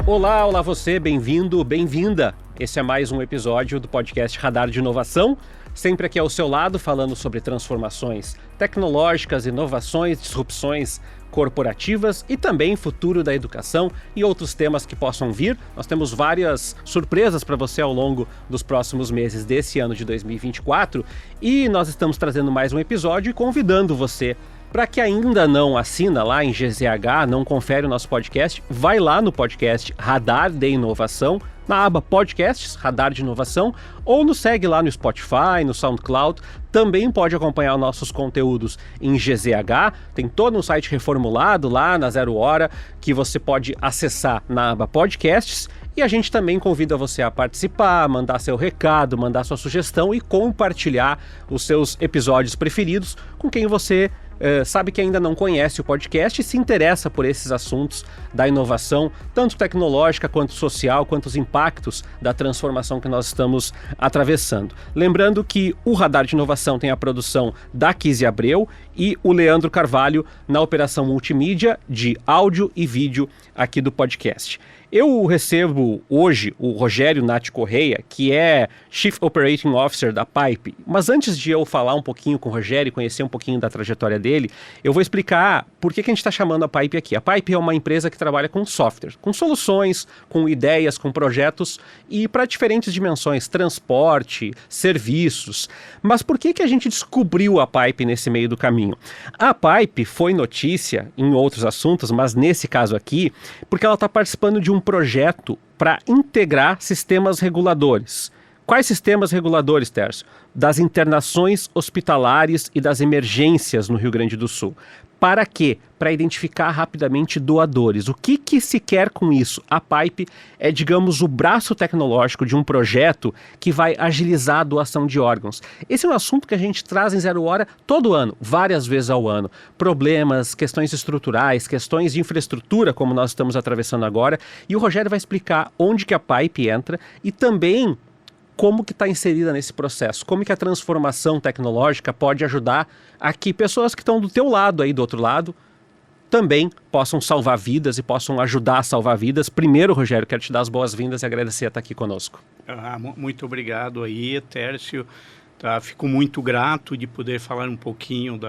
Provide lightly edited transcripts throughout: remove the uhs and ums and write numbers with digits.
Olá, olá você, bem-vindo, bem-vinda. Esse é mais um episódio do podcast Radar de Inovação, sempre aqui ao seu lado falando sobre transformações tecnológicas, inovações, disrupções corporativas e também futuro da educação e outros temas que possam vir. Nós temos várias surpresas para você ao longo dos próximos meses desse ano de 2024 e nós estamos trazendo mais um episódio e convidando você para que ainda não assina lá em GZH, não confere o nosso podcast, vai lá no podcast Radar de Inovação, na aba Podcasts, Radar de Inovação, ou nos segue lá no Spotify, no SoundCloud. Também pode acompanhar nossos conteúdos em GZH, tem todo um site reformulado lá na Zero Hora, que você pode acessar na aba Podcasts. E a gente também convida você a participar, mandar seu recado, mandar sua sugestão e compartilhar os seus episódios preferidos com quem você sabe que ainda não conhece o podcast e se interessa por esses assuntos da inovação, tanto tecnológica quanto social, quanto os impactos da transformação que nós estamos atravessando. Lembrando que o Radar de Inovação tem a produção da Kizzy Abreu e o Leandro Carvalho na operação multimídia de áudio e vídeo aqui do podcast. Eu recebo hoje o Rogério Nati Correia, que é Chief Operating Officer da Pipe. Mas antes de eu falar um pouquinho com o Rogério e conhecer um pouquinho da trajetória dele, eu vou explicar por que a gente está chamando a Pipe aqui. A Pipe é uma empresa que trabalha com software, com soluções, com ideias, com projetos e para diferentes dimensões, transporte, serviços. Mas por que a gente descobriu a Pipe nesse meio do caminho? A Pipe foi notícia em outros assuntos, mas nesse caso aqui, porque ela está participando de um projeto para integrar sistemas reguladores. Quais sistemas reguladores, Tércio? Das internações hospitalares e das emergências no Rio Grande do Sul. Para quê? Para identificar rapidamente doadores. O que se quer com isso? A Pipe é, digamos, o braço tecnológico de um projeto que vai agilizar a doação de órgãos. Esse é um assunto que a gente traz em Zero Hora todo ano, várias vezes ao ano. Problemas, questões estruturais, questões de infraestrutura, como nós estamos atravessando agora. E o Rogério vai explicar onde que a Pipe entra e também como que está inserida nesse processo, como que a transformação tecnológica pode ajudar a que pessoas que estão do teu lado aí, do outro lado, também possam salvar vidas e possam ajudar a salvar vidas. Primeiro, Rogério, quero te dar as boas-vindas e agradecer a estar aqui conosco. Muito obrigado aí, Tércio. Tá, fico muito grato de poder falar um pouquinho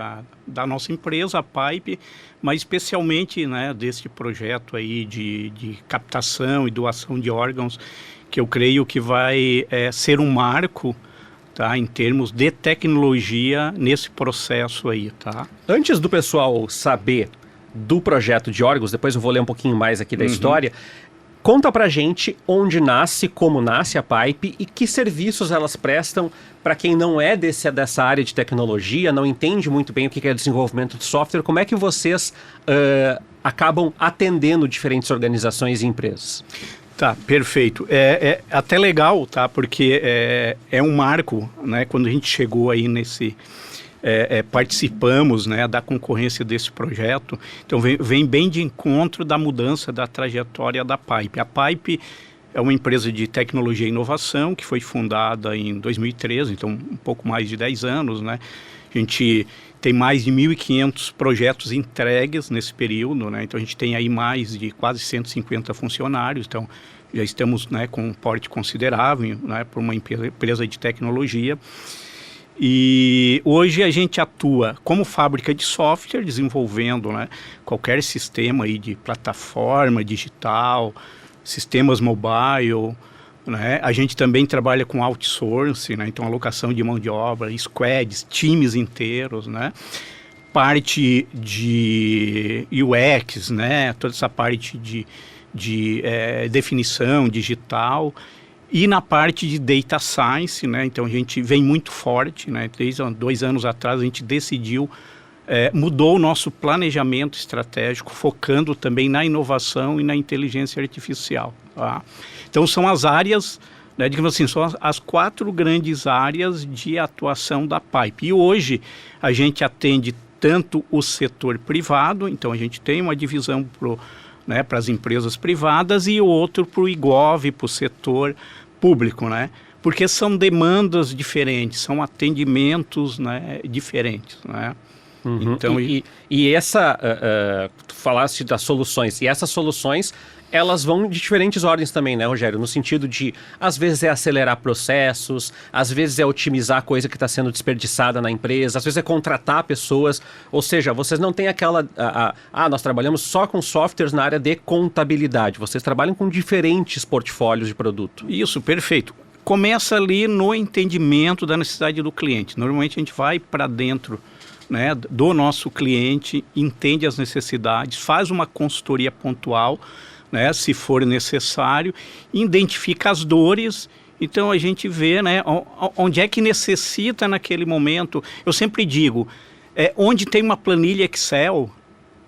da nossa empresa, a Pipe, mas especialmente, né, desse projeto aí de captação e doação de órgãos, que eu creio que vai ser um marco, tá, em termos de tecnologia nesse processo aí, tá? Antes do pessoal saber do projeto de órgãos, depois eu vou ler um pouquinho mais aqui da história, conta pra gente onde nasce, como nasce a Pipe e que serviços elas prestam para quem não é dessa área de tecnologia, não entende muito bem o que é desenvolvimento de software, como é que vocês acabam atendendo diferentes organizações e empresas? Tá, perfeito. É até legal, tá? Porque é um marco, né? Quando a gente chegou aí nesse... participamos, né, da concorrência desse projeto, então vem bem de encontro da mudança da trajetória da Pipe. A Pipe é uma empresa de tecnologia e inovação que foi fundada em 2013, então um pouco mais de 10 anos, né? A gente tem mais de 1.500 projetos entregues nesse período, né? Então a gente tem aí mais de quase 150 funcionários, então já estamos, né, com um porte considerável, né, para uma empresa de tecnologia. E hoje a gente atua como fábrica de software, desenvolvendo, né, qualquer sistema aí de plataforma digital, sistemas mobile, né? A gente também trabalha com outsourcing, né? Então alocação de mão de obra, squads, times inteiros, né? Parte de UX, né? Toda essa parte de definição digital. E na parte de data science, né? Então a gente vem muito forte, né? Desde 2 anos atrás a gente decidiu, mudou o nosso planejamento estratégico, focando também na inovação e na inteligência artificial. Tá? Então são as áreas, né, digamos assim, são as 4 grandes áreas de atuação da Pipe. E hoje a gente atende tanto o setor privado, então a gente tem uma divisão para as empresas privadas e outro para o IGOV, para o setor público, né? Porque são demandas diferentes, são atendimentos, né, diferentes, né? Então, e essa, tu falaste das soluções, e essas soluções, elas vão de diferentes ordens também, né, Rogério? No sentido de, às vezes é acelerar processos, às vezes é otimizar coisa que está sendo desperdiçada na empresa, às vezes é contratar pessoas, ou seja, vocês não têm aquela... nós trabalhamos só com softwares na área de contabilidade, vocês trabalham com diferentes portfólios de produto. Isso, perfeito. Começa ali no entendimento da necessidade do cliente. Normalmente a gente vai para dentro, né, do nosso cliente, entende as necessidades, faz uma consultoria pontual, né, se for necessário, identifica as dores. Então a gente vê, né, onde é que necessita naquele momento. Eu sempre digo, onde tem uma planilha Excel,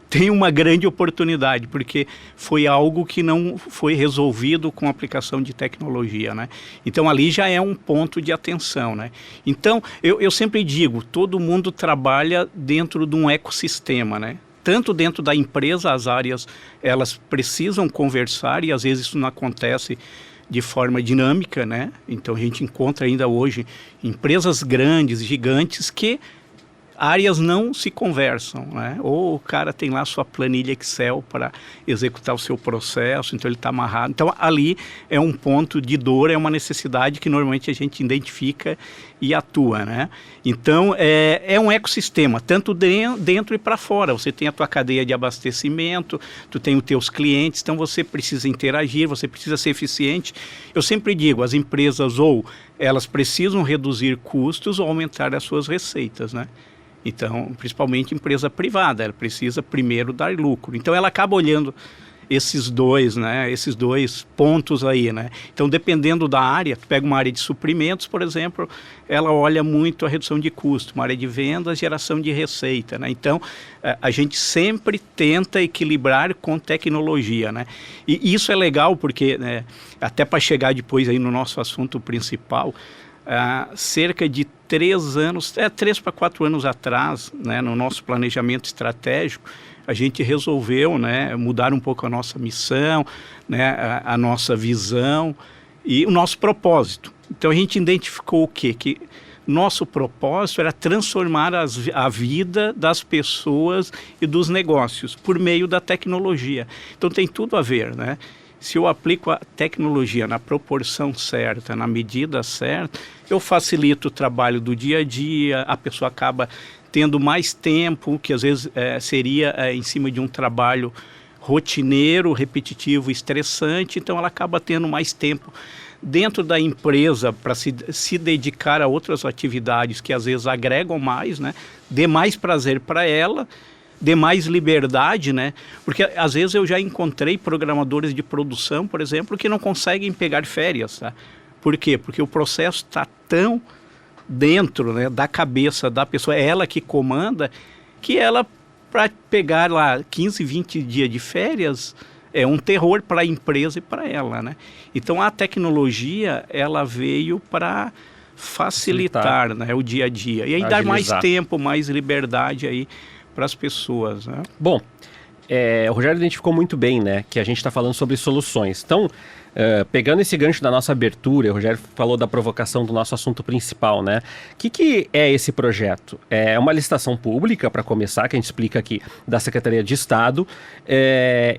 tem uma grande oportunidade, porque foi algo que não foi resolvido com aplicação de tecnologia, né? Então ali já é um ponto de atenção, né? Então eu sempre digo, todo mundo trabalha dentro de um ecossistema, né? Tanto dentro da empresa, as áreas, elas precisam conversar e às vezes isso não acontece de forma dinâmica, né? Então a gente encontra ainda hoje empresas grandes, gigantes, que áreas não se conversam, né? Ou o cara tem lá sua planilha Excel para executar o seu processo, então ele está amarrado. Então ali é um ponto de dor, é uma necessidade que normalmente a gente identifica e atua, né? Então é um ecossistema, tanto dentro e para fora. Você tem a tua cadeia de abastecimento, tu tem os teus clientes, então você precisa interagir, você precisa ser eficiente. Eu sempre digo, as empresas ou elas precisam reduzir custos ou aumentar as suas receitas, né? Então, principalmente empresa privada, ela precisa primeiro dar lucro. Então, ela acaba olhando esses dois, né, esses dois pontos aí, né? Então, dependendo da área, tu pega uma área de suprimentos, por exemplo, ela olha muito a redução de custo, uma área de vendas, geração de receita, né? Então, a gente sempre tenta equilibrar com tecnologia, né? E isso é legal porque, né, até para chegar depois aí no nosso assunto principal, cerca de 3 para 4 anos atrás, né, no nosso planejamento estratégico, a gente resolveu, né, mudar um pouco a nossa missão, né, a nossa visão e o nosso propósito. Então a gente identificou o quê? Que nosso propósito era transformar a vida das pessoas e dos negócios por meio da tecnologia. Então tem tudo a ver, né? Se eu aplico a tecnologia na proporção certa, na medida certa, eu facilito o trabalho do dia a dia, a pessoa acaba tendo mais tempo, que às vezes seria em cima de um trabalho rotineiro, repetitivo, estressante, então ela acaba tendo mais tempo dentro da empresa para se dedicar a outras atividades que às vezes agregam mais, né? Dê mais prazer para ela, dê mais liberdade, né? Porque às vezes eu já encontrei programadores de produção, por exemplo, que não conseguem pegar férias, tá? Por quê? Porque o processo está tão dentro, né, da cabeça da pessoa, é ela que comanda, que ela, para pegar lá 15, 20 dias de férias, é um terror para a empresa e para ela, né? Então a tecnologia, ela veio para facilitar, né, o dia a dia. E aí dar mais tempo, mais liberdade aí para as pessoas, né? Bom, o Rogério identificou muito bem, né, que a gente está falando sobre soluções. Então, pegando esse gancho da nossa abertura, o Rogério falou da provocação do nosso assunto principal, né? O que é esse projeto? É uma licitação pública, para começar, que a gente explica aqui, da Secretaria de Estado,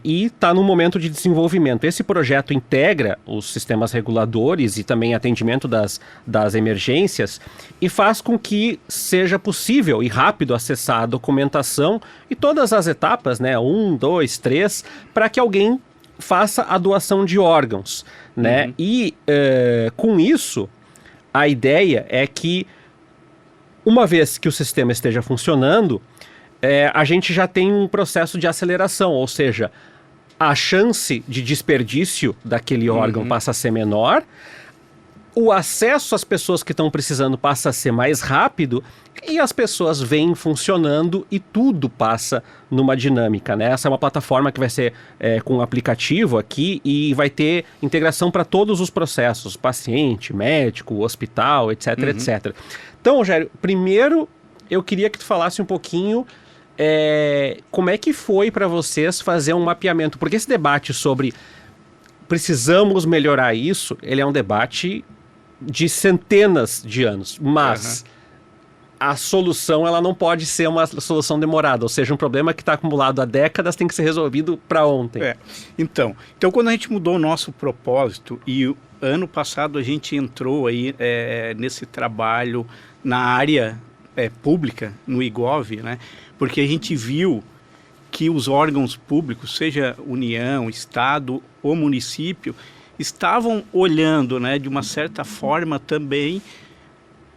e está no momento de desenvolvimento. Esse projeto integra os sistemas reguladores e também atendimento das emergências e faz com que seja possível e rápido acessar a documentação e todas as etapas, né? 1, 2, 3, para que alguém faça a doação de órgãos, né? Uhum. E com isso, a ideia é que, uma vez que o sistema esteja funcionando, a gente já tem um processo de aceleração, ou seja, a chance de desperdício daquele órgão passa a ser menor, o acesso às pessoas que estão precisando passa a ser mais rápido e as pessoas vêm funcionando e tudo passa numa dinâmica, né? Essa é uma plataforma que vai ser com um aplicativo aqui e vai ter integração para todos os processos, paciente, médico, hospital, etc, etc. Então, Rogério, primeiro eu queria que tu falasse um pouquinho como é que foi para vocês fazer um mapeamento, porque esse debate sobre precisamos melhorar isso, ele é um debate de centenas de anos, mas a solução ela não pode ser uma solução demorada, ou seja, um problema que está acumulado há décadas tem que ser resolvido para ontem. Então, quando a gente mudou o nosso propósito e ano passado a gente entrou aí nesse trabalho na área pública, no IGOV, né? Porque a gente viu que os órgãos públicos, seja União, Estado ou município, estavam olhando, né, de uma certa forma também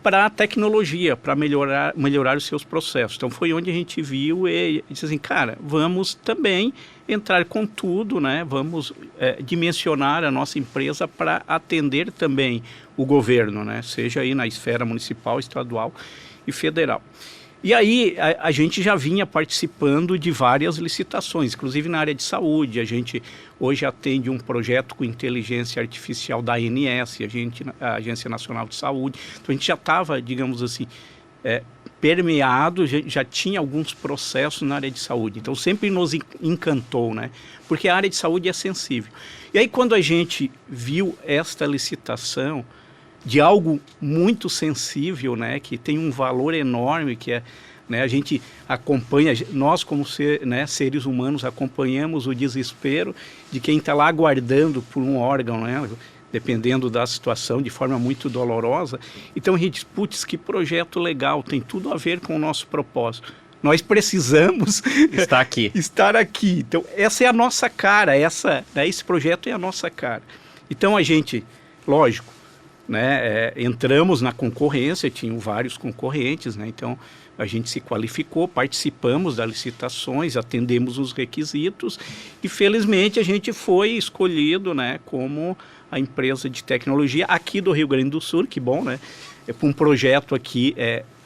para a tecnologia, para melhorar os seus processos. Então foi onde a gente viu e disse assim, cara, vamos também entrar com tudo, né? Vamos dimensionar a nossa empresa para atender também o governo, né? Seja aí na esfera municipal, estadual e federal. E aí a gente já vinha participando de várias licitações, inclusive na área de saúde. A gente hoje atende um projeto com inteligência artificial da ANS, a Agência Nacional de Saúde. Então a gente já estava, digamos assim, permeado, já tinha alguns processos na área de saúde. Então sempre nos encantou, né? Porque a área de saúde é sensível. E aí quando a gente viu esta licitação de algo muito sensível, né, que tem um valor enorme, que né, a gente acompanha, nós como seres humanos acompanhamos o desespero de quem está lá aguardando por um órgão, né, dependendo da situação, de forma muito dolorosa. Então a gente diz, putz, que projeto legal, tem tudo a ver com o nosso propósito. Nós precisamos estar aqui. Então essa é a nossa cara, esse projeto é a nossa cara. Então a gente, lógico, né, entramos na concorrência, tinham vários concorrentes, né, então a gente se qualificou, participamos das licitações, atendemos os requisitos e felizmente a gente foi escolhido, né, como a empresa de tecnologia aqui do Rio Grande do Sul, que bom, né, para um projeto aqui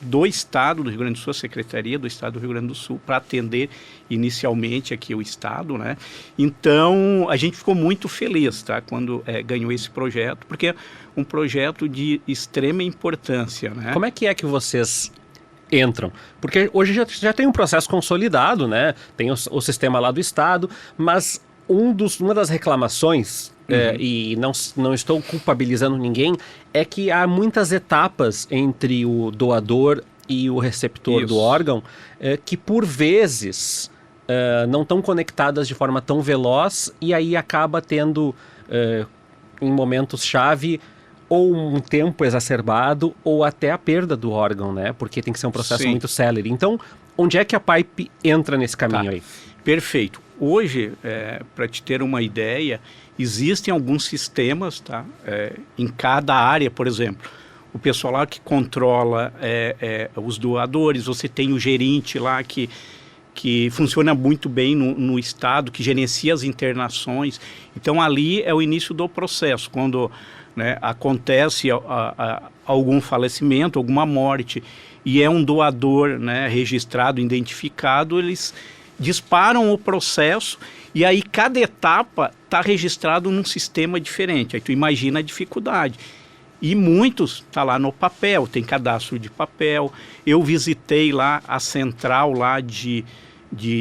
do Estado do Rio Grande do Sul, a Secretaria do Estado do Rio Grande do Sul, para atender inicialmente aqui o Estado, né? Então, a gente ficou muito feliz, tá? Quando ganhou esse projeto, porque é um projeto de extrema importância, né? Como é que vocês entram? Porque hoje já tem um processo consolidado, né? Tem o sistema lá do Estado, mas uma das reclamações, e não estou culpabilizando ninguém, é que há muitas etapas entre o doador e o receptor do órgão que por vezes não estão conectadas de forma tão veloz e aí acaba tendo em momentos-chave ou um tempo exacerbado ou até a perda do órgão, né? Porque tem que ser um processo muito célere. Então, onde é que a Pipe entra nesse caminho aí? Perfeito. Hoje, para te ter uma ideia, existem alguns sistemas, tá? Em cada área, por exemplo. O pessoal lá que controla os doadores, você tem o gerente lá que funciona muito bem no Estado, que gerencia as internações. Então, ali é o início do processo, quando, né, acontece algum falecimento, alguma morte, e é um doador, né, registrado, identificado, eles disparam o processo e aí cada etapa está registrado num sistema diferente. Aí tu imagina a dificuldade. E muitos tá lá no papel, tem cadastro de papel. Eu visitei lá a central lá de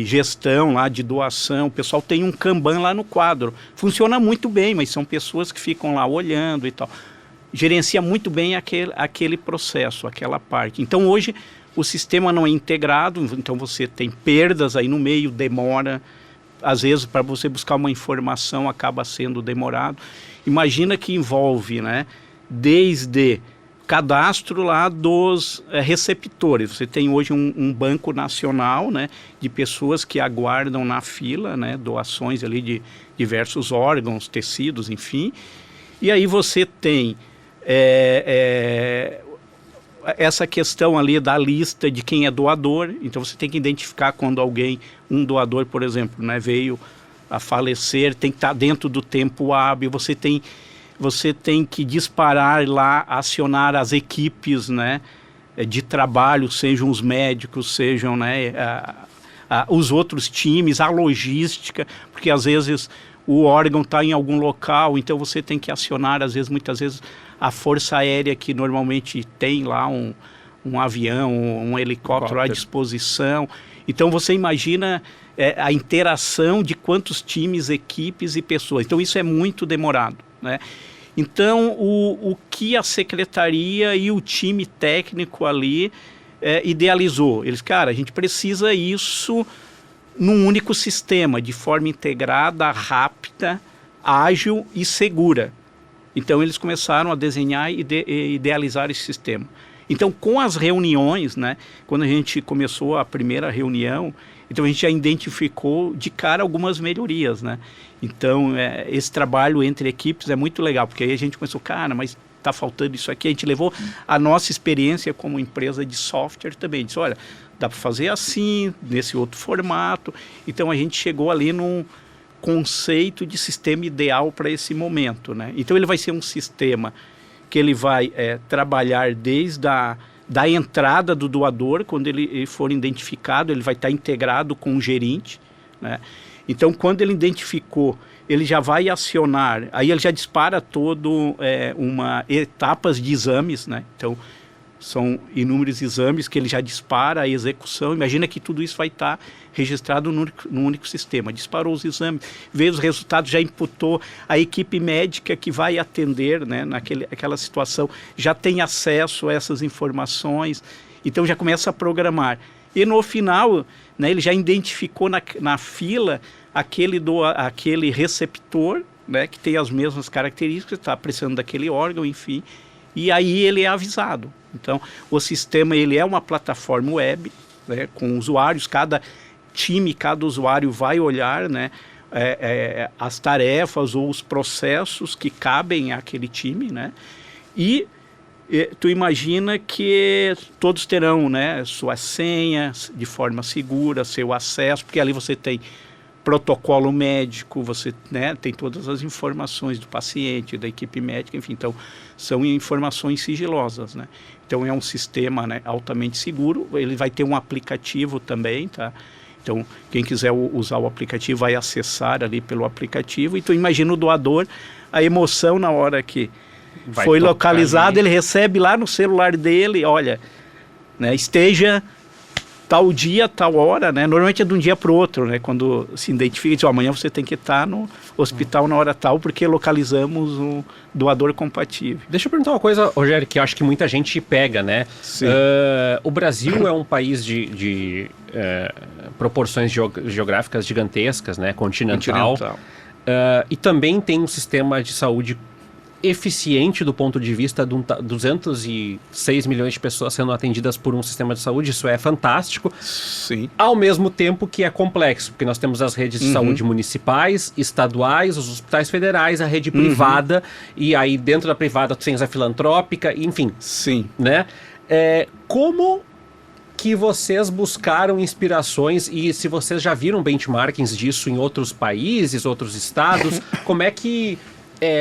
gestão, lá de doação. O pessoal tem um Kanban lá no quadro. Funciona muito bem, mas são pessoas que ficam lá olhando e tal. Gerencia muito bem aquele processo, aquela parte. Então hoje o sistema não é integrado, então você tem perdas aí no meio, demora. Às vezes, para você buscar uma informação, acaba sendo demorado. Imagina que envolve, né, desde cadastro lá dos receptores. Você tem hoje um banco nacional, né, de pessoas que aguardam na fila, né, doações ali de diversos órgãos, tecidos, enfim. E aí você tem essa questão ali da lista de quem é doador. Então você tem que identificar quando um doador, por exemplo, né, veio a falecer, tem que estar dentro do tempo hábil. Você tem que disparar lá, acionar as equipes, né, de trabalho, sejam os médicos, sejam, né, os outros times, a logística, porque às vezes o órgão está em algum local, então você tem que acionar, muitas vezes, a Força Aérea, que normalmente tem lá um avião, um helicóptero à disposição. Então você imagina a interação de quantos times, equipes e pessoas. Então isso é muito demorado, né? Então o que a secretaria e o time técnico ali idealizou? Eles, cara, a gente precisa isso num único sistema, de forma integrada, rápida, ágil e segura. Então, eles começaram a desenhar e idealizar esse sistema. Então, com as reuniões, né, quando a gente começou a primeira reunião, então a gente já identificou de cara algumas melhorias, né? Então, esse trabalho entre equipes é muito legal, porque aí a gente começou, cara, mas está faltando isso aqui. A gente levou a nossa experiência como empresa de software também. Disse, olha, dá para fazer assim, nesse outro formato. Então, a gente chegou ali num conceito de sistema ideal para esse momento, né? Então, ele vai ser um sistema que ele vai trabalhar desde da entrada do doador, quando ele for identificado, ele vai estar integrado com o gerente, né? Então, quando ele identificou, ele já vai acionar, aí ele já dispara etapas de exames, né? Então, são inúmeros exames que ele já dispara a execução. Imagina que tudo isso vai estar registrado num único sistema. Disparou os exames, veio os resultados, já imputou. A equipe médica que vai atender, né, naquela situação já tem acesso a essas informações. Então já começa a programar. E no final, né, ele já identificou na fila aquele receptor, né, que tem as mesmas características, está precisando daquele órgão, enfim. E aí ele é avisado. Então, o sistema ele é uma plataforma web, né, com usuários, cada time, cada usuário vai olhar, né, as tarefas ou os processos que cabem àquele time, né, e tu imagina que todos terão, né, sua senha de forma segura, seu acesso, porque ali você tem protocolo médico, você, né, tem todas as informações do paciente, da equipe médica, enfim, então são informações sigilosas, né? Então é um sistema, né, altamente seguro. Ele vai ter um aplicativo também, tá? Então quem quiser usar o aplicativo vai acessar ali pelo aplicativo. Então imagina o doador, a emoção na hora que foi localizado, ele recebe lá no celular dele, olha, né, esteja tal dia, tal hora, né? Normalmente é de um dia para o outro, né? Quando se identifica, diz, amanhã você tem que estar no hospital na hora tal, porque localizamos um doador compatível. Deixa eu perguntar uma coisa, Rogério, que eu acho que muita gente pega, né? Sim. O Brasil é um país de proporções geográficas gigantescas, né? Continental. E também tem um sistema de saúde eficiente do ponto de vista de 206 milhões de pessoas sendo atendidas por um sistema de saúde. Isso é fantástico. Sim. Ao mesmo tempo que é complexo, porque nós temos as redes de saúde municipais, estaduais, os hospitais federais, a rede privada, e aí dentro da privada tu tens a filantrópica, enfim. Sim. Né? Como que vocês buscaram inspirações e se vocês já viram benchmarkings disso em outros países, outros estados, como é que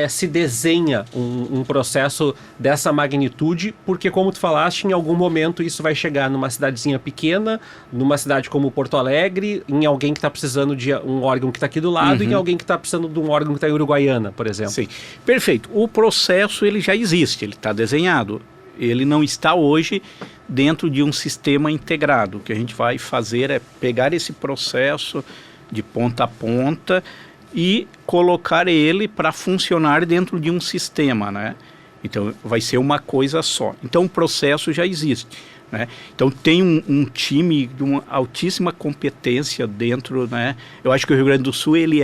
se desenha um processo dessa magnitude, porque como tu falaste, em algum momento isso vai chegar numa cidadezinha pequena, numa cidade como Porto Alegre, em alguém que está precisando de um órgão que está aqui do lado e em alguém que está precisando de um órgão que está em Uruguaiana, por exemplo. Sim, perfeito. O processo ele já existe, ele está desenhado. Ele não está hoje dentro de um sistema integrado. O que a gente vai fazer é pegar esse processo de ponta a ponta e colocar ele para funcionar dentro de um sistema, né? Então, vai ser uma coisa só. Então, o processo já existe, né? Então, tem um time de uma altíssima competência dentro, né? Eu acho que o Rio Grande do Sul, ele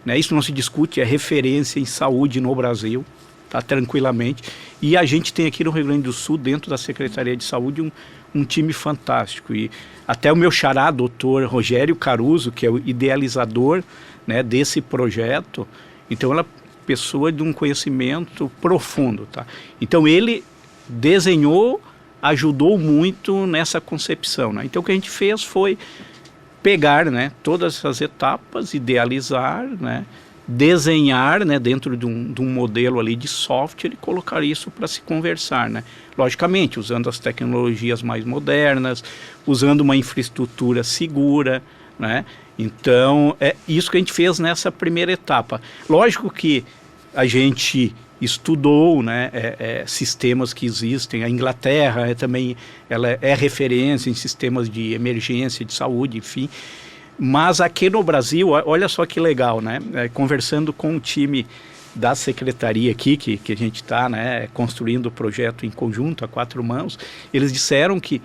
né? Isso não se discute, é referência em saúde no Brasil, tá? Tranquilamente. E a gente tem aqui no Rio Grande do Sul, dentro da Secretaria de Saúde, um time fantástico. E até o meu xará, doutor Rogério Caruso, que é o idealizador, né, desse projeto, então ela é pessoa de um conhecimento profundo, tá? Então ele desenhou, ajudou muito nessa concepção, né? Então o que a gente fez foi pegar, né, todas essas etapas, idealizar, né, desenhar, né, dentro de um modelo ali de software e colocar isso para se conversar, né? Logicamente, usando as tecnologias mais modernas, usando uma infraestrutura segura, né? Então, é isso que a gente fez nessa primeira etapa. Lógico que a gente estudou, né, sistemas que existem. A Inglaterra também ela é referência em sistemas de emergência, de saúde, enfim. Mas aqui no Brasil, olha só que legal, né? Conversando com o time da secretaria aqui, que a gente está, né, construindo o projeto em conjunto, a 4 mãos, eles disseram que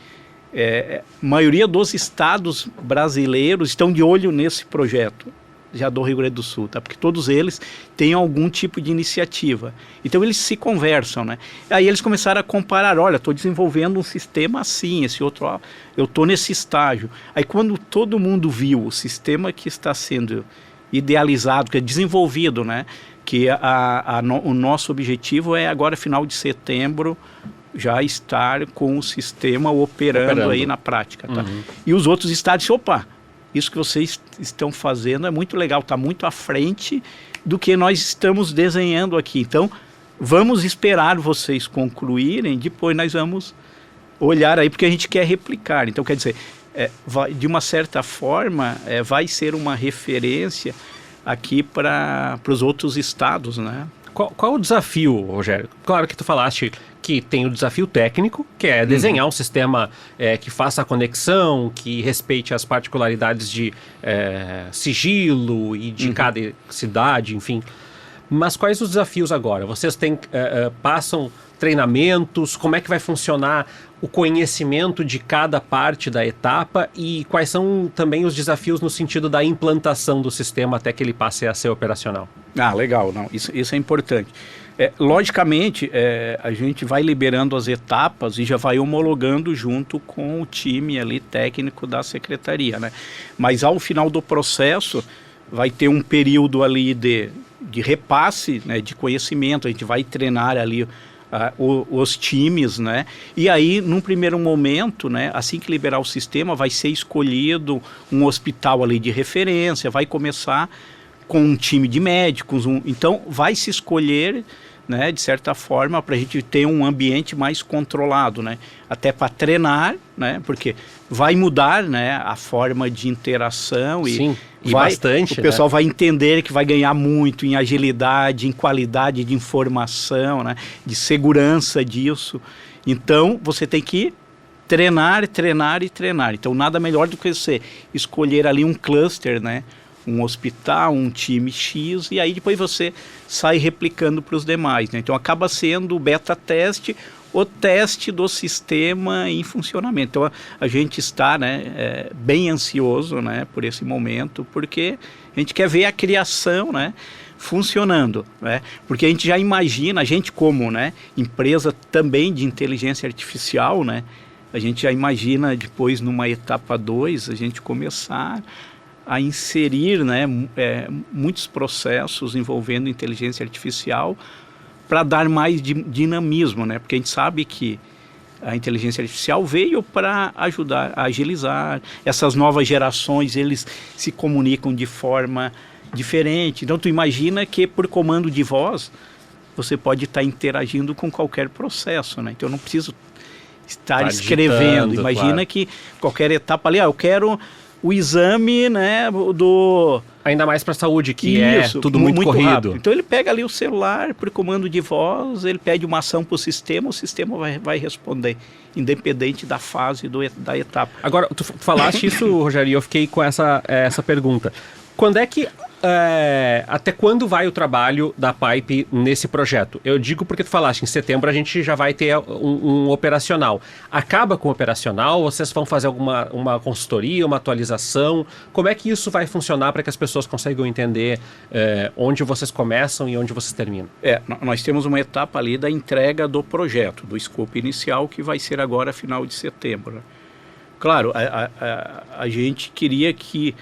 maioria dos estados brasileiros estão de olho nesse projeto, já do Rio Grande do Sul, tá? Porque todos eles têm algum tipo de iniciativa. Então eles se conversam, né? Aí eles começaram a comparar, olha, estou desenvolvendo um sistema assim, esse outro, ó, eu estou nesse estágio. Aí quando todo mundo viu o sistema que está sendo idealizado, que é desenvolvido, né? Que o nosso objetivo é agora, final de setembro, já estar com o sistema operando aí na prática, tá? Uhum. E os outros estados, opa, isso que vocês estão fazendo é muito legal, está muito à frente do que nós estamos desenhando aqui. Então, vamos esperar vocês concluírem, depois nós vamos olhar aí, porque a gente quer replicar. Então, quer dizer, de uma certa forma, vai ser uma referência aqui para os outros estados, né? Qual o desafio, Rogério? Claro que tu falaste que tem o desafio técnico, que é desenhar um sistema que faça a conexão, que respeite as particularidades de sigilo e de cada cidade, enfim. Mas quais os desafios agora? Vocês passam treinamentos? Como é que vai funcionar o conhecimento de cada parte da etapa e quais são também os desafios no sentido da implantação do sistema até que ele passe a ser operacional? Ah, legal. Não, isso é importante. Logicamente, a gente vai liberando as etapas e já vai homologando junto com o time ali técnico da secretaria, né? Mas ao final do processo vai ter um período ali de repasse, né, de conhecimento, a gente vai treinar ali os times, né? E aí, num primeiro momento, né, assim que liberar o sistema, vai ser escolhido um hospital ali de referência, vai começar com um time de médicos, então vai se escolher, né, de certa forma, para a gente ter um ambiente mais controlado, né? Até para treinar, né? Porque vai mudar, né, a forma de interação e bastante, o pessoal vai entender que vai ganhar muito em agilidade, em qualidade de informação, né, de segurança disso. Então, você tem que treinar, treinar e treinar. Então, nada melhor do que você escolher ali um cluster, né, um hospital, um time X, e aí depois você sai replicando para os demais, né? Então acaba sendo o beta teste, o teste do sistema em funcionamento. Então a gente está, né, bem ansioso, né, por esse momento, porque a gente quer ver a criação, né, funcionando, né? Porque a gente já imagina, a gente como, né, empresa também de inteligência artificial, né, a gente já imagina depois numa etapa 2 a gente começar a inserir, né, muitos processos envolvendo inteligência artificial para dar mais dinamismo, né? Porque a gente sabe que a inteligência artificial veio para ajudar a agilizar. Essas novas gerações, eles se comunicam de forma diferente. Então, tu imagina que por comando de voz, você pode estar interagindo com qualquer processo, né? Então, eu não preciso estar escrevendo. Imagina, claro, que qualquer etapa ali, eu quero o exame, né, do... Ainda mais para a saúde, que isso, é tudo muito corrido. Rápido. Então ele pega ali o celular, por comando de voz, ele pede uma ação para o sistema vai responder, independente da fase da etapa. Agora, tu falaste isso, Rogério, e eu fiquei com essa pergunta. Quando é que... até quando vai o trabalho da Pipe nesse projeto? Eu digo porque tu falaste, em setembro a gente já vai ter um operacional. Acaba com o operacional? Vocês vão fazer uma consultoria, uma atualização? Como é que isso vai funcionar para que as pessoas consigam entender onde vocês começam e onde vocês terminam? Nós temos uma etapa ali da entrega do projeto, do escopo inicial, que vai ser agora final de setembro. Claro, a gente queria que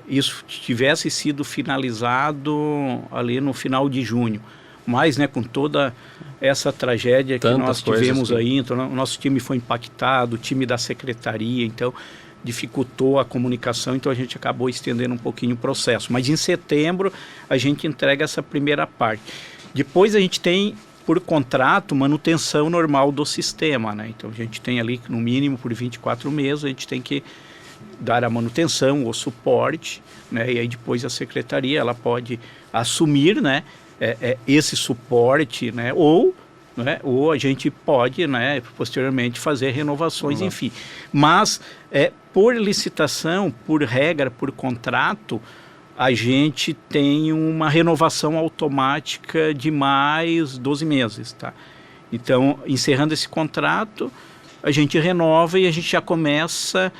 isso tivesse sido finalizado ali no final de junho, mas, né, com toda essa tragédia que nós tivemos aí, então o nosso time foi impactado, o time da secretaria, então dificultou a comunicação, então a gente acabou estendendo um pouquinho o processo, mas em setembro a gente entrega essa primeira parte. Depois a gente tem, por contrato, manutenção normal do sistema, né? Então a gente tem ali, no mínimo por 24 meses, a gente tem que dar a manutenção, o suporte, né? E aí depois a secretaria ela pode assumir, né, esse suporte, né? Ou a gente pode, né, posteriormente fazer renovações, enfim. Mas por licitação, por regra, por contrato, a gente tem uma renovação automática de mais 12 meses, tá? Então, encerrando esse contrato, a gente renova e a gente já começa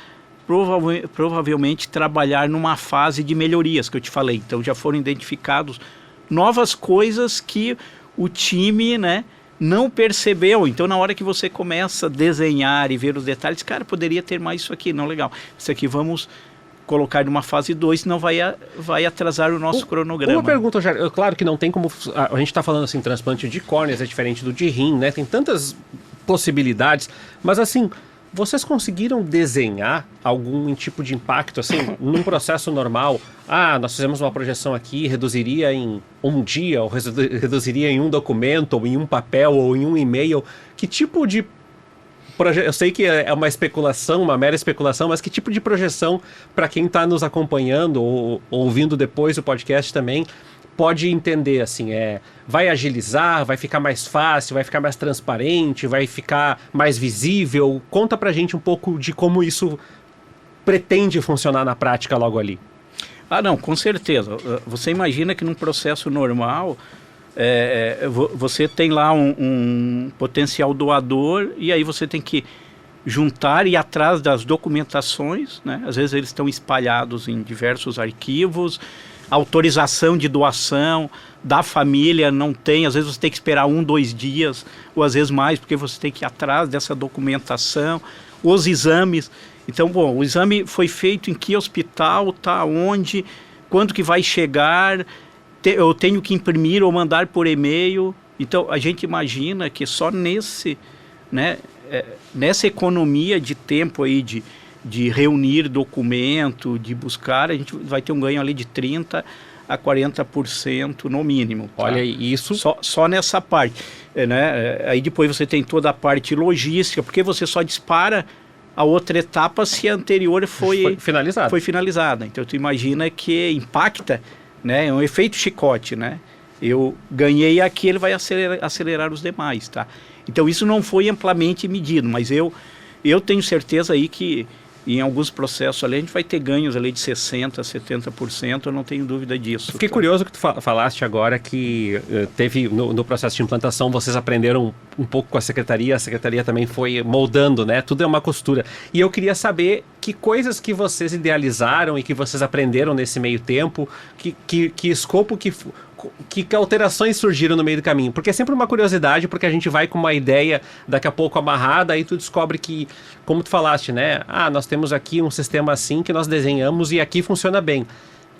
provavelmente trabalhar numa fase de melhorias que eu te falei. Então já foram identificados novas coisas que o time, né, não percebeu. Então na hora que você começa a desenhar e ver os detalhes, cara, poderia ter mais isso aqui, não, legal. Isso aqui vamos colocar numa fase 2, senão vai atrasar o nosso cronograma. Uma pergunta, Jair, claro que não tem como, a gente está falando assim, transplante de córneas é diferente do de rim, né, tem tantas possibilidades, mas assim, vocês conseguiram desenhar algum tipo de impacto, assim, num processo normal? Nós fizemos uma projeção aqui, reduziria em um dia, ou reduziria em um documento, ou em um papel, ou em um e-mail. Que tipo de projeção? Eu sei que é uma especulação, uma mera especulação, mas que tipo de projeção, para quem está nos acompanhando, ou ouvindo depois o podcast também, pode entender, assim, vai agilizar, vai ficar mais fácil, vai ficar mais transparente, vai ficar mais visível? Conta pra gente um pouco de como isso pretende funcionar na prática logo ali. Não, com certeza. Você imagina que num processo normal, você tem lá um potencial doador e aí você tem que juntar e ir atrás das documentações, né? Às vezes eles estão espalhados em diversos arquivos, autorização de doação da família não tem, às vezes você tem que esperar 1-2 dias, ou às vezes mais, porque você tem que ir atrás dessa documentação, os exames. Então, bom, o exame foi feito em que hospital, tá onde, quando que vai chegar, eu tenho que imprimir ou mandar por e-mail. Então, a gente imagina que só nessa economia de tempo aí de reunir documento, de buscar, a gente vai ter um ganho ali de 30% a 40% no mínimo. Tá? Olha, isso... Só nessa parte. Né? Aí depois você tem toda a parte logística, porque você só dispara a outra etapa se a anterior foi finalizada. Então, tu imagina que impacta, né? É um efeito chicote, né? Eu ganhei aqui, ele vai acelerar os demais, tá? Então, isso não foi amplamente medido, mas eu tenho certeza aí que em alguns processos ali a gente vai ter ganhos ali de 60%, 70%, eu não tenho dúvida disso. Fiquei curioso que tu falaste agora que teve no processo de implantação, vocês aprenderam um pouco com a secretaria também foi moldando, né? Tudo é uma costura. E eu queria saber que coisas que vocês idealizaram e que vocês aprenderam nesse meio tempo, que escopo, que alterações surgiram no meio do caminho? Porque é sempre uma curiosidade, porque a gente vai com uma ideia daqui a pouco amarrada, aí tu descobre que, como tu falaste, né? Nós temos aqui um sistema assim que nós desenhamos e aqui funciona bem.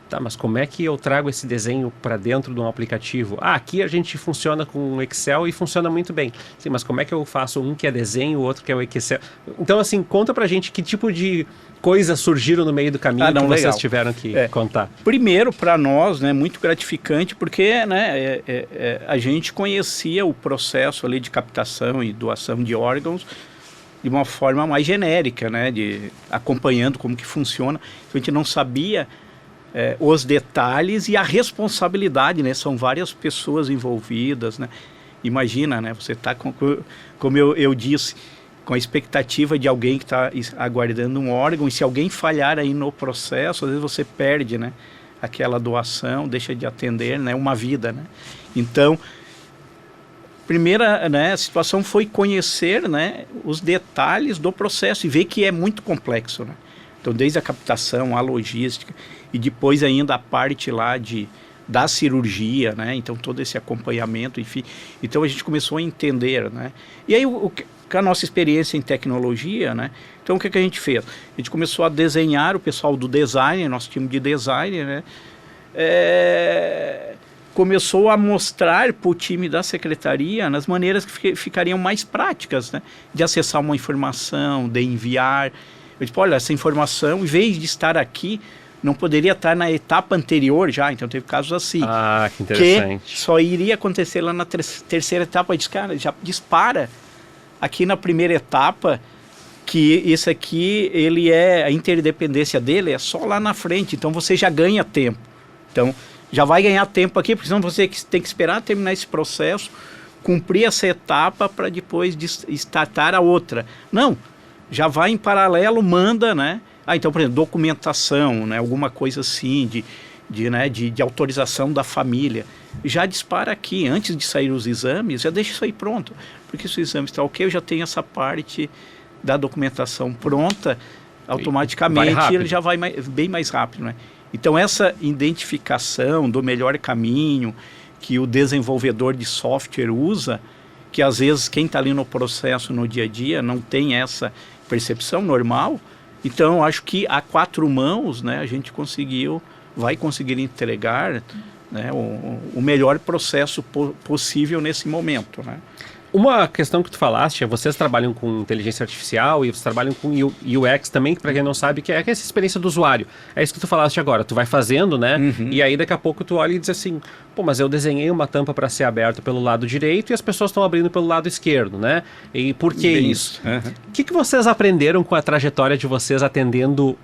Tá, mas como é que eu trago esse desenho para dentro de um aplicativo? Aqui a gente funciona com Excel e funciona muito bem. Sim, mas como é que eu faço um que é desenho, o outro que é o Excel? Então, assim, conta pra gente que tipo de coisas surgiram no meio do caminho que vocês tiveram que contar. Primeiro, para nós, né, muito gratificante, porque né, a gente conhecia o processo ali de captação e doação de órgãos de uma forma mais genérica, né, acompanhando como que funciona. A gente não sabia os detalhes e a responsabilidade, né? São várias pessoas envolvidas, né? Imagina, né? Você está, como eu disse, com a expectativa de alguém que está aguardando um órgão, e se alguém falhar aí no processo, às vezes você perde, né? Aquela doação, deixa de atender, né? Uma vida, né? Então, primeira, né, situação foi conhecer, né, os detalhes do processo e ver que é muito complexo, né? Então, desde a captação, a logística e depois ainda a parte lá da cirurgia, né? Então, todo esse acompanhamento, enfim. Então, a gente começou a entender, né? E aí, com a nossa experiência em tecnologia, né? Então, o que a gente fez? A gente começou a desenhar, o pessoal do design, nosso time de design, né? Começou a mostrar para o time da secretaria nas maneiras que ficariam mais práticas, né? De acessar uma informação, de enviar. Eu disse, olha, essa informação, em vez de estar aqui, não poderia estar na etapa anterior já. Então, teve casos assim. Que interessante. Que só iria acontecer lá na terceira etapa. Eu disse, cara, já dispara aqui na primeira etapa, que isso aqui, a interdependência dele é só lá na frente. Então, você já ganha tempo. Então, já vai ganhar tempo aqui, porque senão você tem que esperar terminar esse processo, cumprir essa etapa para depois startar a outra. Não. Já vai em paralelo, manda, né? Então, por exemplo, documentação, né? Alguma coisa assim, de autorização da família. Já dispara aqui, antes de sair os exames, já deixa isso aí pronto. Porque se o exame está ok, eu já tenho essa parte da documentação pronta, automaticamente ele já vai bem mais rápido, né? Então, essa identificação do melhor caminho que o desenvolvedor de software usa, que às vezes quem está ali no processo no dia a dia não tem essa percepção normal. Então, eu acho que a 4 mãos, né, a gente vai conseguir entregar, né, o melhor processo possível nesse momento, né? Uma questão que tu falaste, vocês trabalham com inteligência artificial e vocês trabalham com UX também, que para quem não sabe, que é essa experiência do usuário. É isso que tu falaste agora, tu vai fazendo, né? E aí daqui a pouco tu olha e diz assim, pô, mas eu desenhei uma tampa para ser aberta pelo lado direito e as pessoas estão abrindo pelo lado esquerdo, né? E por que isso? O que vocês aprenderam com a trajetória de vocês atendendo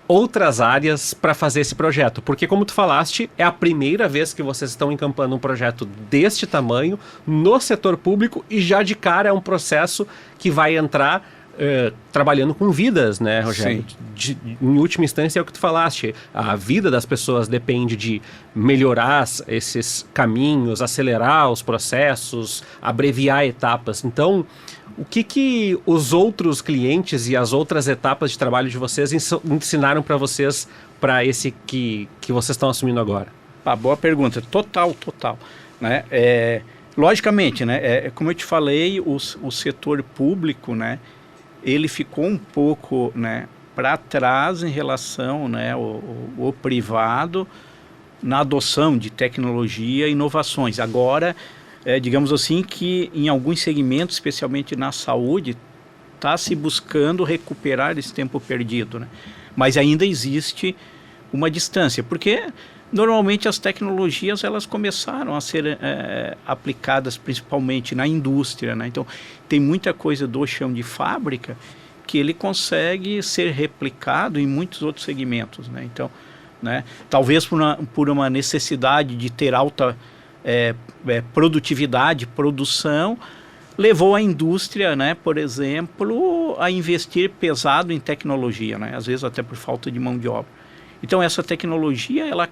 outras áreas para fazer esse projeto? Porque, como tu falaste, é a primeira vez que vocês estão encampando um projeto deste tamanho no setor público e já de cara é um processo que vai entrar trabalhando com vidas, né, Rogério? Em última instância é o que tu falaste, a vida das pessoas depende de melhorar esses caminhos, acelerar os processos, abreviar etapas. Então, o que os outros clientes e as outras etapas de trabalho de vocês ensinaram para vocês, para esse que vocês estão assumindo agora? Boa pergunta. Total. Né? Logicamente, né? Como eu te falei, o setor público, né? Ele ficou um pouco, né, para trás em relação, né, o privado na adoção de tecnologia e inovações. Agora, digamos assim, que em alguns segmentos, especialmente na saúde, está se buscando recuperar esse tempo perdido, né? Mas ainda existe uma distância, porque normalmente as tecnologias elas começaram a ser aplicadas principalmente na indústria, né? Então tem muita coisa do chão de fábrica que ele consegue ser replicado em muitos outros segmentos, né? Então, né, talvez por uma necessidade de ter alta produtividade, produção, levou a indústria, né, por exemplo, a investir pesado em tecnologia, né? Às vezes até por falta de mão de obra. Então essa tecnologia ela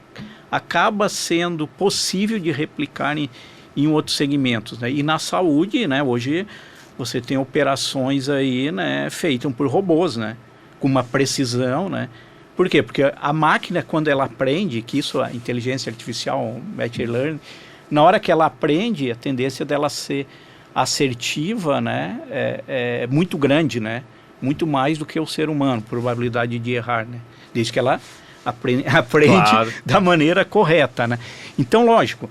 acaba sendo possível de replicar em outros segmentos, né? E na saúde, né, hoje você tem operações aí, né, feitas por robôs, né, com uma precisão, né? Por quê? Porque a máquina, quando ela aprende, que isso a inteligência artificial, machine learning, na hora que ela aprende, a tendência dela ser assertiva, né, é muito grande, né? Muito mais do que o ser humano, probabilidade de errar, né? Desde que ela aprende claro, da maneira correta, né? Então, lógico,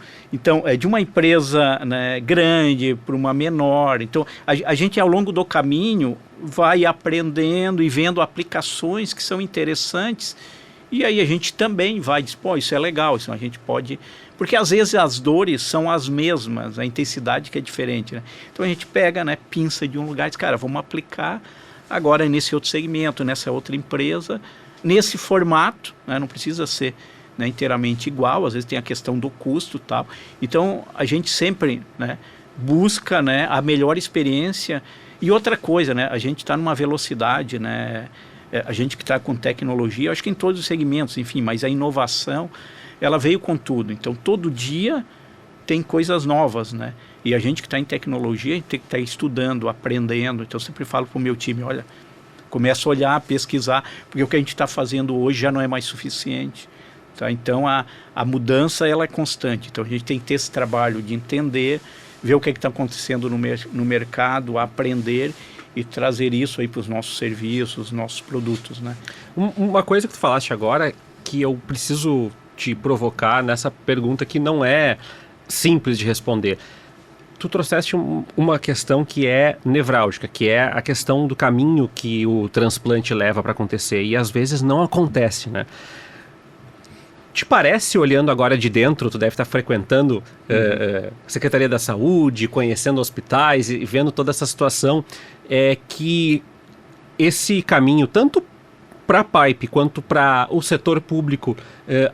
de uma empresa, né, grande para uma menor, então a gente ao longo do caminho vai aprendendo e vendo aplicações que são interessantes e aí a gente também vai dizer, isso é legal, isso a gente pode... Porque às vezes as dores são as mesmas, a intensidade que é diferente, né? Então a gente pega, né, pinça de um lugar e diz, cara, vamos aplicar agora nesse outro segmento, nessa outra empresa, nesse formato, né, não precisa ser, né, inteiramente igual, às vezes tem a questão do custo e tal. Então a gente sempre, né, busca, né, a melhor experiência. E outra coisa, né, a gente está numa velocidade, né, a gente que está com tecnologia, acho que em todos os segmentos, enfim, mas a inovação, ela veio com tudo. Então todo dia tem coisas novas, né? E a gente que está em tecnologia, a gente tem que estar estudando, aprendendo. Então eu sempre falo para o meu time, olha, começa a olhar, pesquisar, porque o que a gente está fazendo hoje já não é mais suficiente. Tá? Então a mudança ela é constante. Então a gente tem que ter esse trabalho de entender, ver o que está acontecendo no mercado, aprender e trazer isso aí para os nossos serviços, nossos produtos, né? Uma coisa que tu falaste agora, que eu preciso te provocar nessa pergunta que não é simples de responder. Tu trouxeste uma questão que é nevrálgica, que é a questão do caminho que o transplante leva para acontecer e às vezes não acontece, né? Te parece, olhando agora de dentro, tu deve estar frequentando Secretaria da Saúde, conhecendo hospitais e vendo toda essa situação, que esse caminho, tanto para a Pipe quanto para o setor público,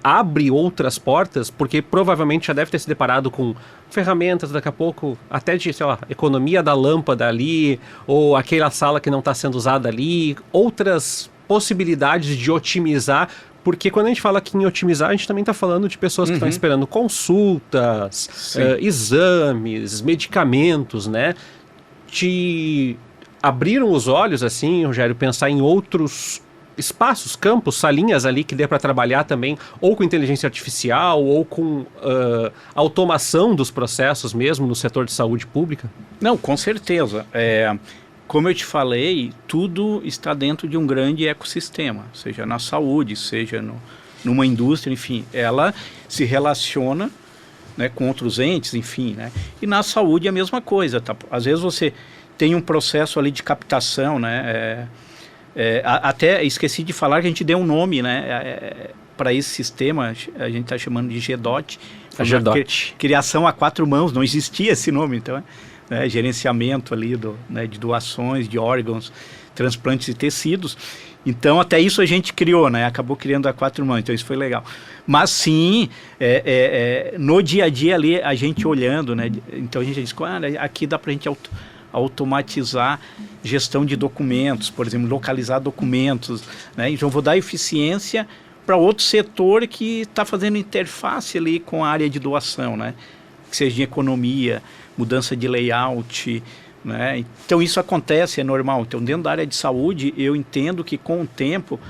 abre outras portas, porque provavelmente já deve ter se deparado com ferramentas daqui a pouco, até de, sei lá, economia da lâmpada ali, ou aquela sala que não está sendo usada ali, outras possibilidades de otimizar, porque quando a gente fala aqui em otimizar, a gente também está falando de pessoas que estão esperando consultas, exames, medicamentos, né? abriram os olhos, assim, Rogério, pensar em outros espaços, campos, salinhas ali que dê para trabalhar também, ou com inteligência artificial, ou com automação dos processos mesmo no setor de saúde pública? Não, com certeza. Como eu te falei, tudo está dentro de um grande ecossistema, seja na saúde, seja numa indústria, enfim, ela se relaciona, né, com outros entes, enfim, né? E na saúde é a mesma coisa, tá? Às vezes você tem um processo ali de captação, né? Até esqueci de falar que a gente deu um nome, né? Para esse sistema, a gente está chamando de GDOT. GDOT. Criação a 4 mãos, não existia esse nome, então, né? Gerenciamento ali né, de doações, de órgãos, transplantes de tecidos. Então, até isso a gente criou, né? Acabou criando a 4 mãos, então isso foi legal. Mas sim, no dia a dia ali, a gente olhando, né? Então a gente diz, aqui dá para a gente automatizar gestão de documentos, por exemplo, localizar documentos, né? Então vou dar eficiência para outro setor que está fazendo interface ali com a área de doação, né? Que seja de economia, mudança de layout, né? Então isso acontece, é normal. Então dentro da área de saúde eu entendo que com o tempo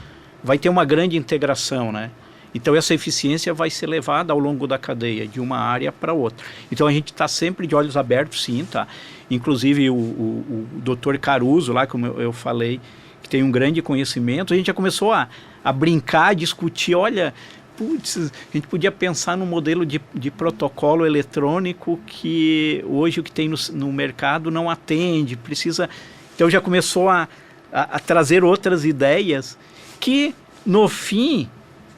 vai ter uma grande integração, né? Então essa eficiência vai ser levada ao longo da cadeia de uma área para outra. Então a gente está sempre de olhos abertos, sim, tá? Inclusive o Dr. Caruso lá, como eu falei, que tem um grande conhecimento, a gente já começou a brincar, a discutir, olha, putz, a gente podia pensar num modelo de protocolo eletrônico que hoje o que tem no mercado não atende, precisa... Então já começou a trazer outras ideias que, no fim,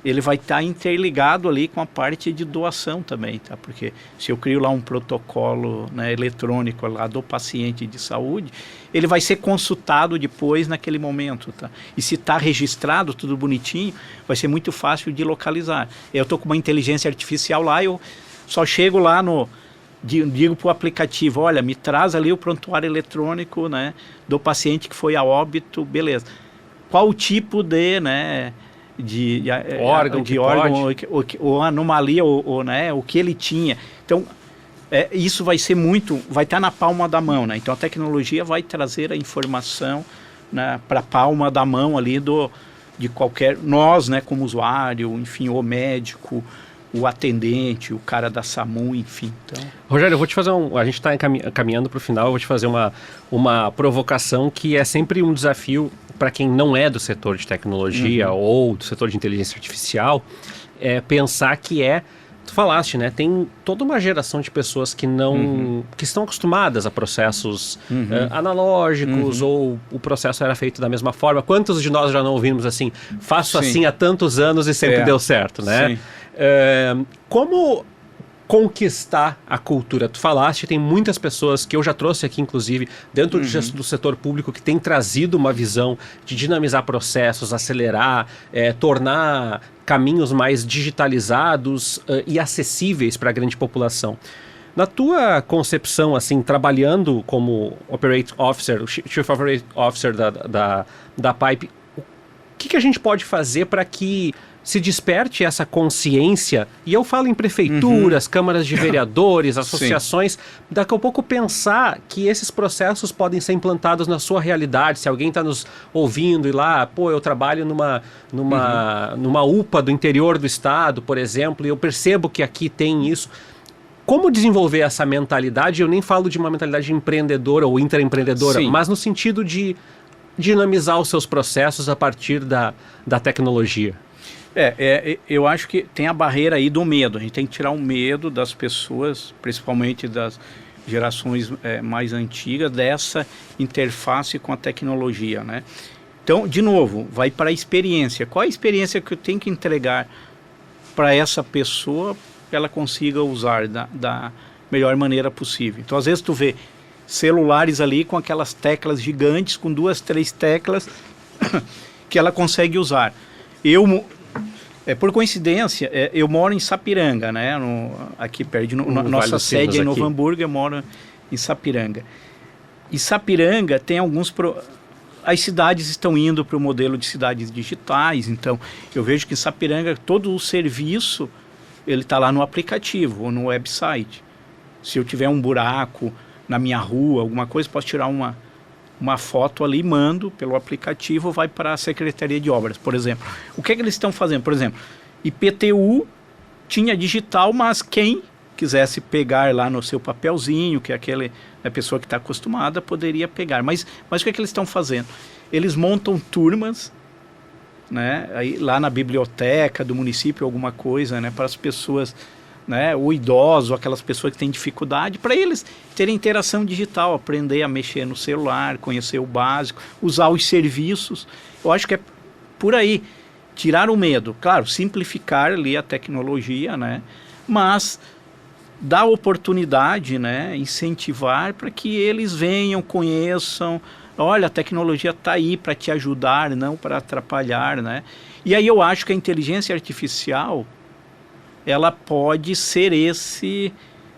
ele vai estar interligado ali com a parte de doação também, tá? Porque se eu crio lá um protocolo, né, eletrônico lá do paciente de saúde, ele vai ser consultado depois naquele momento, tá? E se está registrado, tudo bonitinho, vai ser muito fácil de localizar. Eu estou com uma inteligência artificial lá, eu só chego lá digo para o aplicativo, olha, me traz ali o prontuário eletrônico, né, do paciente que foi a óbito, beleza. Qual o tipo de, né, de órgão, ou anomalia, ou né, o que ele tinha. Então, isso vai estar na palma da mão, né? Então, a tecnologia vai trazer a informação, né, para a palma da mão ali de qualquer... Nós, né, como usuário, enfim, o médico, o atendente, o cara da SAMU, enfim. Então... Rogério, eu vou te fazer a gente está caminhando para o final, eu vou te fazer uma provocação que é sempre um desafio para quem não é do setor de tecnologia ou do setor de inteligência artificial, pensar que tu falaste, né? Tem toda uma geração de pessoas que que estão acostumadas a processos analógicos, ou o processo era feito da mesma forma. Quantos de nós já não ouvimos assim, faço assim há tantos anos e sempre deu certo, né? Como conquistar a cultura? Tu falaste, tem muitas pessoas que eu já trouxe aqui, inclusive, dentro do setor público, que tem trazido uma visão de dinamizar processos, acelerar, tornar caminhos mais digitalizados e acessíveis para a grande população. Na tua concepção, assim, trabalhando como Operating Officer, Chief Operating Officer da Pipe, o que a gente pode fazer para que se desperte essa consciência, e eu falo em prefeituras, câmaras de vereadores, associações, daqui a pouco pensar que esses processos podem ser implantados na sua realidade. Se alguém está nos ouvindo e lá, eu trabalho numa UPA do interior do estado, por exemplo, e eu percebo que aqui tem isso. Como desenvolver essa mentalidade? Eu nem falo de uma mentalidade empreendedora ou intraempreendedora, mas no sentido de dinamizar os seus processos a partir da tecnologia. Eu acho que tem a barreira aí do medo. A gente tem que tirar o medo das pessoas, principalmente das gerações mais antigas, dessa interface com a tecnologia, né? Então, de novo, vai para a experiência. Qual a experiência que eu tenho que entregar para essa pessoa que ela consiga usar da melhor maneira possível? Então, às vezes tu vê celulares ali com aquelas teclas gigantes, com 2, 3 teclas que ela consegue usar. Por coincidência, eu moro em Sapiranga, né? Aqui perto, nossa sede é em Novo Hamburgo, eu moro em Sapiranga. E Sapiranga tem as cidades estão indo para o modelo de cidades digitais, então eu vejo que em Sapiranga todo o serviço ele está lá no aplicativo ou no website. Se eu tiver um buraco na minha rua, alguma coisa, posso tirar uma uma foto ali, mando pelo aplicativo, vai para a Secretaria de Obras, por exemplo. O que é que eles estão fazendo? Por exemplo, IPTU tinha digital, mas quem quisesse pegar lá no seu papelzinho, que a pessoa que está acostumada poderia pegar. Mas o que é que eles estão fazendo? Eles montam turmas, né, aí, lá na biblioteca do município, alguma coisa, né, para as pessoas, né, o idoso, aquelas pessoas que têm dificuldade, para eles terem interação digital, aprender a mexer no celular, conhecer o básico, usar os serviços. Eu acho que é por aí, tirar o medo. Claro, simplificar ali a tecnologia, né, mas dar oportunidade, né, incentivar para que eles venham, conheçam. Olha, a tecnologia está aí para te ajudar, não para atrapalhar, né? E aí eu acho que a inteligência artificial, ela pode ser esse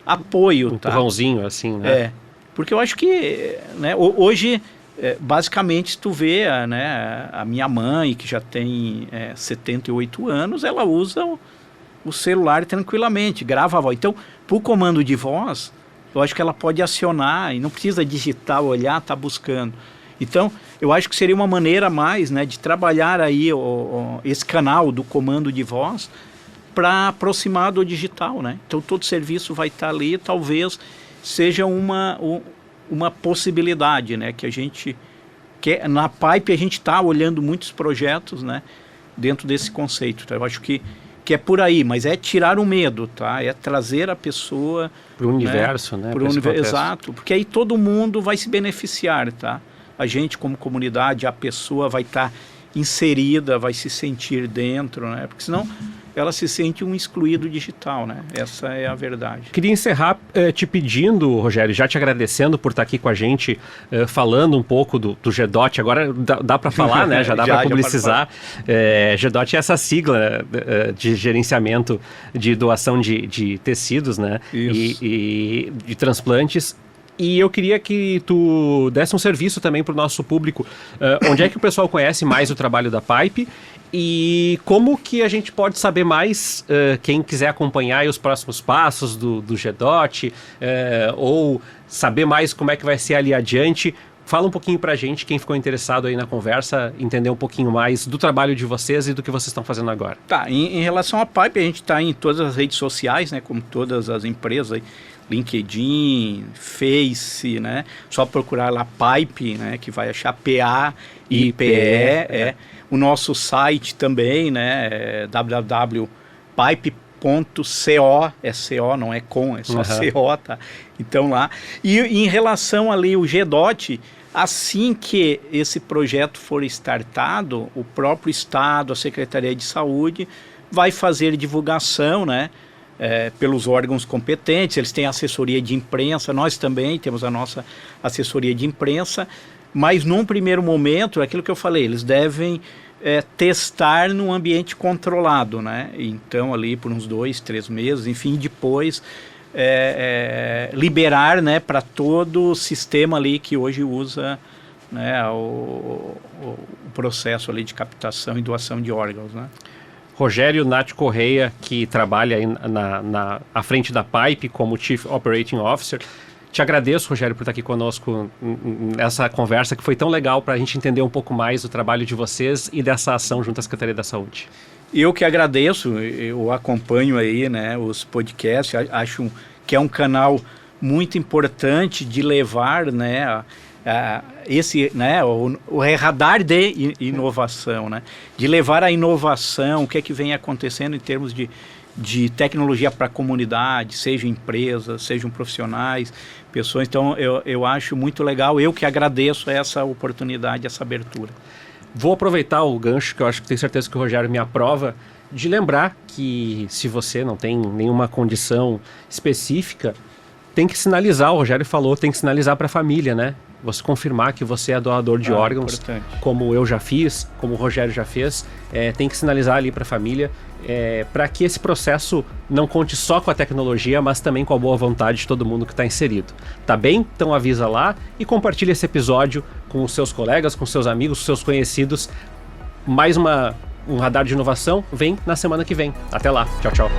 apoio, um tá? empurrãozinho, assim, né? Porque eu acho que, né, hoje, basicamente, tu vê, né, a minha mãe, que já tem 78 anos, ela usa o celular tranquilamente, grava a voz. Então, por comando de voz, eu acho que ela pode acionar e não precisa digitar, olhar, tá buscando. Então, eu acho que seria uma maneira mais, né, de trabalhar aí esse canal do comando de voz para aproximar do digital, né? Então, todo serviço vai estar ali, talvez seja uma possibilidade, né, que a gente na Pipe a gente está olhando muitos projetos, né, dentro desse conceito. Então, eu acho que é por aí, mas é tirar o medo, tá? É trazer a pessoa para o universo, né? Exato, porque aí todo mundo vai se beneficiar, tá? A gente como comunidade, a pessoa vai estar inserida, vai se sentir dentro, né? Porque senão ela se sente um excluído digital, né? Essa é a verdade. Queria encerrar te pedindo, Rogério, já te agradecendo por estar aqui com a gente, falando um pouco do GDOT. Agora dá para falar, né? Já dá para publicizar. GDOT é essa sigla de gerenciamento de doação de tecidos, né? Isso. E de transplantes. E eu queria que tu desse um serviço também para o nosso público. Onde é que o pessoal conhece mais o trabalho da Pipe? E como que a gente pode saber mais, quem quiser acompanhar aí os próximos passos do GDOT, ou saber mais como é que vai ser ali adiante? Fala um pouquinho pra gente, quem ficou interessado aí na conversa, entender um pouquinho mais do trabalho de vocês e do que vocês estão fazendo agora. Tá, em relação à Pipe, a gente está em todas as redes sociais, né, como todas as empresas aí, LinkedIn, Face, né, só procurar lá Pipe, né, que vai achar PAIPE, o nosso site também, né, www.pipe.co, é CO, não é com, é só CO, tá? Então lá, e em relação ali o GDOT, assim que esse projeto for startado, o próprio Estado, a Secretaria de Saúde, vai fazer divulgação, né, pelos órgãos competentes. Eles têm assessoria de imprensa, nós também temos a nossa assessoria de imprensa, mas num primeiro momento, é aquilo que eu falei, eles devem testar num ambiente controlado, né? Então ali por uns 2, 3 meses, enfim, depois liberar, né, para todo o sistema ali que hoje usa, né, o processo ali de captação e doação de órgãos, né? Rogério Nath Correia, que trabalha aí à frente da Pipe como Chief Operating Officer. Te agradeço, Rogério, por estar aqui conosco nessa conversa que foi tão legal para a gente entender um pouco mais do trabalho de vocês e dessa ação junto à Secretaria da Saúde. Eu que agradeço, eu acompanho aí, né, os podcasts, acho que é um canal muito importante de levar, né, esse, né, o radar de inovação, né, de levar a inovação, o que é que vem acontecendo em termos de tecnologia para a comunidade, sejam empresas, sejam profissionais, pessoas. Então eu acho muito legal, eu que agradeço essa oportunidade, essa abertura. Vou aproveitar o gancho, que eu acho que tenho certeza que o Rogério me aprova, de lembrar que se você não tem nenhuma condição específica, tem que sinalizar, o Rogério falou, tem que sinalizar para a família, né? Você confirmar que você é doador de órgãos, importante. Como eu já fiz, como o Rogério já fez, tem que sinalizar ali para a família, para que esse processo não conte só com a tecnologia, mas também com a boa vontade de todo mundo que está inserido. Tá bem? Então avisa lá e compartilha esse episódio com os seus colegas, com seus amigos, com seus conhecidos. Mais um radar de inovação vem na semana que vem. Até lá. Tchau, tchau.